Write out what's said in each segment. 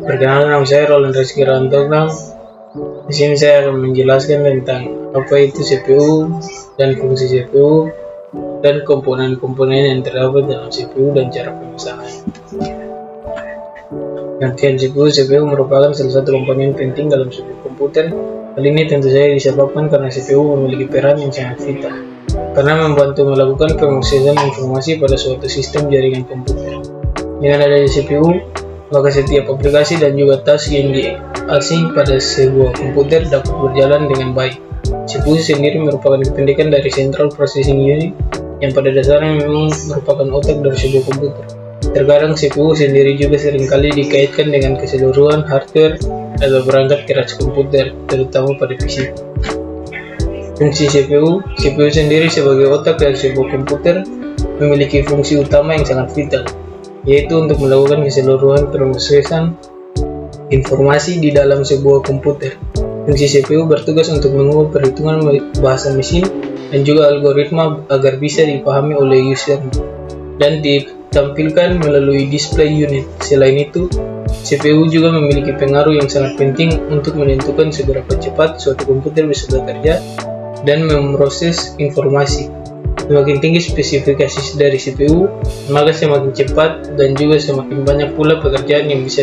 Perkenalkan, nama saya Roland Rizky Rantogam. Di sini saya akan menjelaskan tentang apa itu CPU dan fungsi CPU dan komponen-komponen yang terdapat dalam CPU dan cara pemasangannya. Pengertian CPU merupakan salah satu komponen penting dalam sebuah komputer. Hal ini tentu saja disebabkan karena CPU memiliki peran yang sangat vital karena membantu melakukan pemrosesan informasi pada suatu sistem jaringan komputer. Dengan adanya CPU, maka setiap aplikasi dan juga task yang diasing pada sebuah komputer dapat berjalan dengan baik. CPU sendiri merupakan kependekan dari Central Processing Unit yang pada dasarnya memang merupakan otak dari sebuah komputer. Terkadang CPU sendiri juga seringkali dikaitkan dengan keseluruhan hardware atau perangkat keras komputer, terutama pada PC. Fungsi CPU sendiri sebagai otak dari sebuah komputer memiliki fungsi utama yang sangat vital, yaitu untuk melakukan keseluruhan pemrosesan informasi di dalam sebuah komputer. Fungsi CPU bertugas untuk mengubah perhitungan bahasa mesin dan juga algoritma agar bisa dipahami oleh user dan ditampilkan melalui display unit. Selain itu, CPU juga memiliki pengaruh yang sangat penting untuk menentukan seberapa cepat suatu komputer bisa bekerja dan memproses informasi. Semakin tinggi spesifikasi dari CPU, maka semakin cepat dan juga semakin banyak pula pekerjaan yang bisa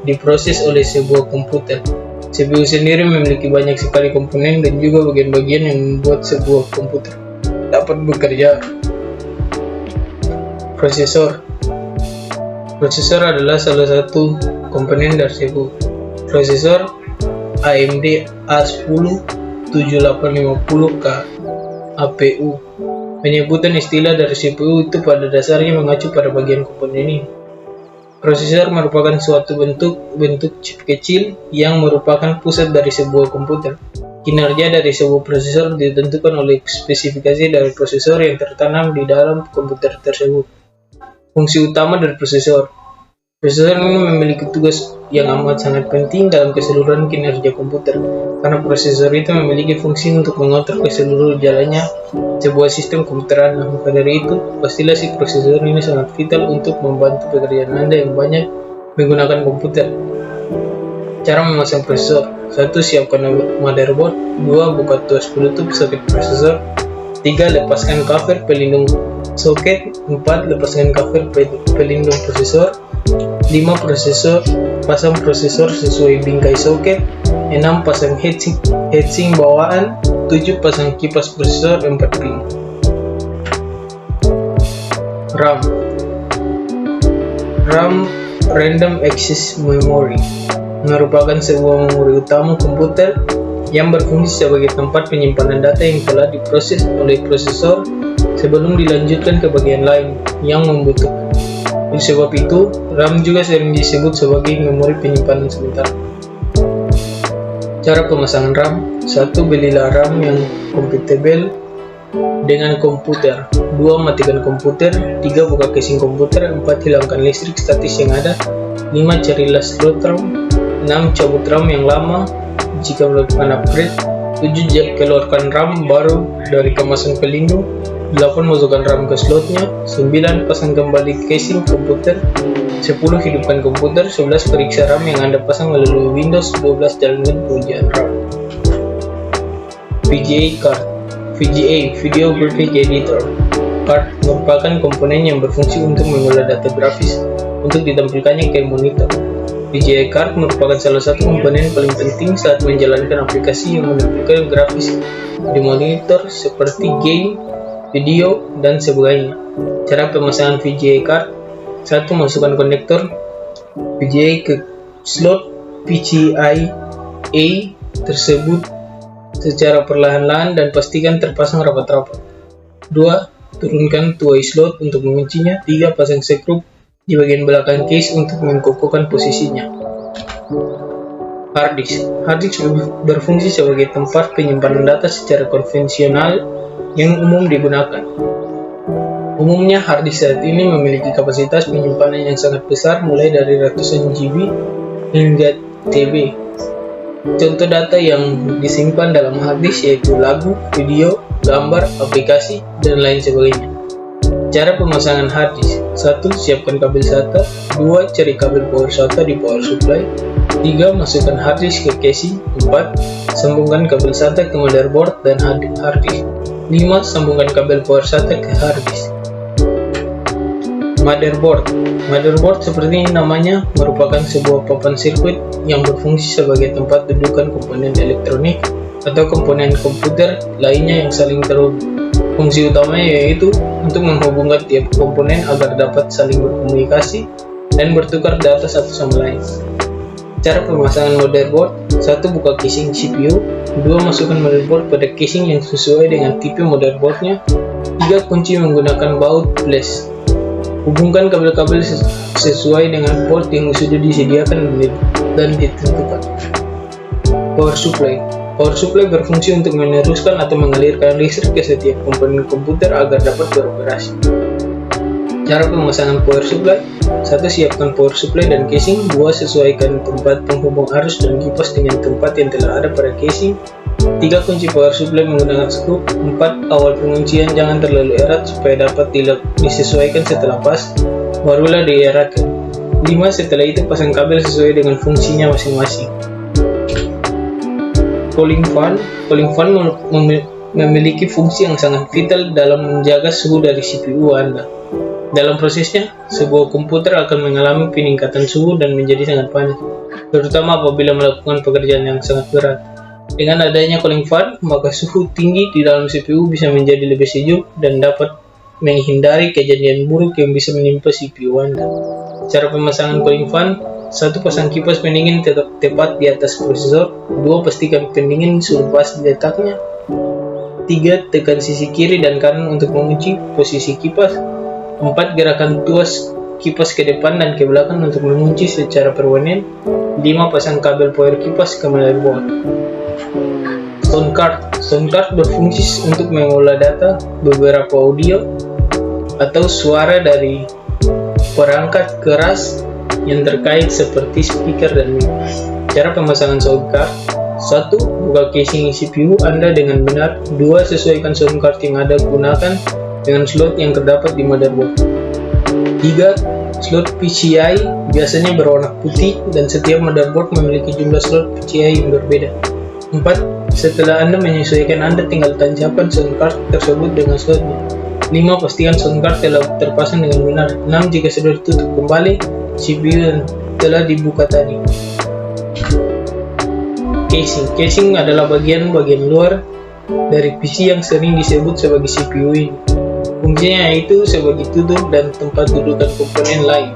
diproses oleh sebuah komputer. CPU sendiri memiliki banyak sekali komponen dan juga bagian-bagian yang membuat sebuah komputer dapat bekerja. Prosesor adalah salah satu komponen dari CPU. Prosesor AMD A10 7850K APU. Penyebutan istilah dari CPU itu pada dasarnya mengacu pada bagian komponen ini. Prosesor merupakan suatu bentuk chip kecil yang merupakan pusat dari sebuah komputer. Kinerja dari sebuah prosesor ditentukan oleh spesifikasi dari prosesor yang tertanam di dalam komputer tersebut. Fungsi utama dari prosesor ini memiliki tugas yang amat sangat penting dalam keseluruhan kinerja komputer, karena prosesor itu memiliki fungsi untuk mengatur keseluruhan jalannya sebuah sistem komputeran. Maka dari itu, pastilah si prosesor ini sangat vital untuk membantu pekerjaan Anda yang banyak menggunakan komputer. Cara memasang prosesor: 1. Siapkan motherboard. 2. Buka tuas penutup soket prosesor. 3. Lepaskan cover pelindung soket. 4. Lepaskan cover pelindung prosesor. 5. Pasang prosesor sesuai bingkai soket. 6. Pasang heatsink bawaan. 7. Pasang kipas prosesor 4 pin. RAM Random Access Memory merupakan sebuah memori utama komputer yang berfungsi sebagai tempat penyimpanan data yang telah diproses oleh prosesor sebelum dilanjutkan ke bagian lain yang membutuhkan. Oleh sebab itu, RAM juga sering disebut sebagai memori penyimpanan sementara. Cara pemasangan RAM: 1. Belilah RAM yang kompatibel dengan komputer. 2. Matikan komputer. 3. Buka casing komputer. 4. Hilangkan listrik statis yang ada. 5. Carilah slot RAM. 6. Cabut RAM yang lama jika melakukan upgrade. 7. Keluarkan RAM baru dari kemasan pelindung. 8. Masukkan RAM ke slotnya. 9. Pasang kembali casing komputer. 10. Hidupkan komputer. 11. Periksa RAM yang Anda pasang melalui Windows. 12. Jalankan pengujian RAM. VGA card. VGA Video Graphic Editor card merupakan komponen yang berfungsi untuk mengolah data grafis untuk ditampilkannya ke monitor. VGA card merupakan salah satu komponen paling penting saat menjalankan aplikasi yang menampilkan grafis di monitor seperti game, video, dan sebagainya. Cara pemasangan VGA card: 1. Masukkan konektor VGA ke slot PCIe tersebut secara perlahan-lahan dan pastikan terpasang rapat-rapat. 2. Turunkan tuai slot untuk menguncinya. 3. Pasang sekrup di bagian belakang case untuk mengokohkan posisinya. Hard disk berfungsi sebagai tempat penyimpanan data secara konvensional yang umum digunakan. Umumnya hard disk saat ini memiliki kapasitas penyimpanan yang sangat besar, mulai dari ratusan GB hingga TB. Contoh data yang disimpan dalam hard disk yaitu lagu, video, gambar, aplikasi, dan lain sebagainya. Cara pemasangan hard disk: 1. Siapkan kabel SATA. 2. Cari kabel power SATA di power supply. 3. Masukkan hard disk ke casing. 4. Sambungkan kabel SATA ke motherboard dan hard disk. 5. Sambungkan kabel power SATA ke hard disk. Motherboard seperti namanya merupakan sebuah papan sirkuit yang berfungsi sebagai tempat dudukan komponen elektronik atau komponen komputer lainnya yang saling terhubung. Fungsi utamanya yaitu untuk menghubungkan tiap komponen agar dapat saling berkomunikasi dan bertukar data satu sama lain. Cara pemasangan motherboard: 1. Buka casing CPU. 2. Masukkan motherboard pada casing yang sesuai dengan tipe motherboardnya. 3. Kunci menggunakan baut flash. Hubungkan kabel-kabel sesuai dengan port yang sudah disediakan dan ditentukan. Power supply berfungsi untuk meneruskan atau mengalirkan listrik ke setiap komponen komputer agar dapat beroperasi. Cara pemasangan power supply: 1. Siapkan power supply dan casing. 2. Sesuaikan tempat penghubung arus dan kipas dengan tempat yang telah ada pada casing. 3. Kunci power supply menggunakan skru. 4. Awal penguncian jangan terlalu erat supaya dapat disesuaikan setelah pas, barulah dieratkan. 5. Setelah itu pasang kabel sesuai dengan fungsinya masing-masing. Cooling fan memiliki fungsi yang sangat vital dalam menjaga suhu dari CPU Anda. Dalam prosesnya, sebuah komputer akan mengalami peningkatan suhu dan menjadi sangat panas, terutama apabila melakukan pekerjaan yang sangat berat. Dengan adanya cooling fan, maka suhu tinggi di dalam CPU bisa menjadi lebih sejuk dan dapat menghindari kejadian buruk yang bisa menimpa CPU Anda. Cara pemasangan cooling fan: 1. Pasang kipas pendingin tepat di atas prosesor. 2. Pastikan pendingin sudah pas di letaknya. 3. Tekan sisi kiri dan kanan untuk mengunci posisi kipas. 4. Gerakan tuas kipas ke depan dan ke belakang untuk mengunci secara permanen. 5. Pasang kabel power kipas ke motherboard. Sound card berfungsi untuk mengolah data, beberapa audio, atau suara dari perangkat keras yang terkait seperti speaker dan mic. Cara pemasangan sound card: 1. Buka casing CPU Anda dengan benar. 2. Sesuaikan sound card yang Anda gunakan dengan slot yang terdapat di motherboard. 3. Slot PCI biasanya berwarna putih dan setiap motherboard memiliki jumlah slot PCI yang berbeda. 4. Setelah Anda menyesuaikan, Anda tinggal tancapkan sound card tersebut dengan slotnya. 5. Pastikan sound card telah terpasang dengan benar. 6. Jika sudah ditutup kembali CPU telah dibuka tadi. Casing adalah bagian luar dari PC yang sering disebut sebagai CPU ini. Fungsinya yaitu sebagai tutup dan tempat dudukan komponen lain,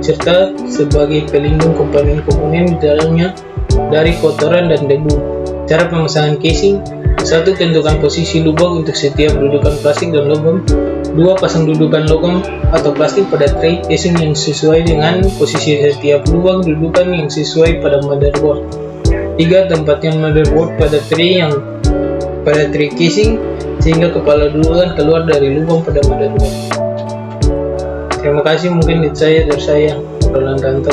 serta sebagai pelindung komponen-komponen di dalamnya dari kotoran dan debu. Cara pemasangan casing: 1. Tentukan posisi lubang untuk setiap dudukan plastik dan logam. 2. Pasang dudukan logam atau plastik pada tray casing yang sesuai dengan posisi setiap lubang dudukan yang sesuai pada motherboard. 3. Tempatkan motherboard pada tray casing sehingga kepala dudukan keluar dari lubang pada motherboard. Terima kasih, mungkin itu saya dari saya, Roland Ranto.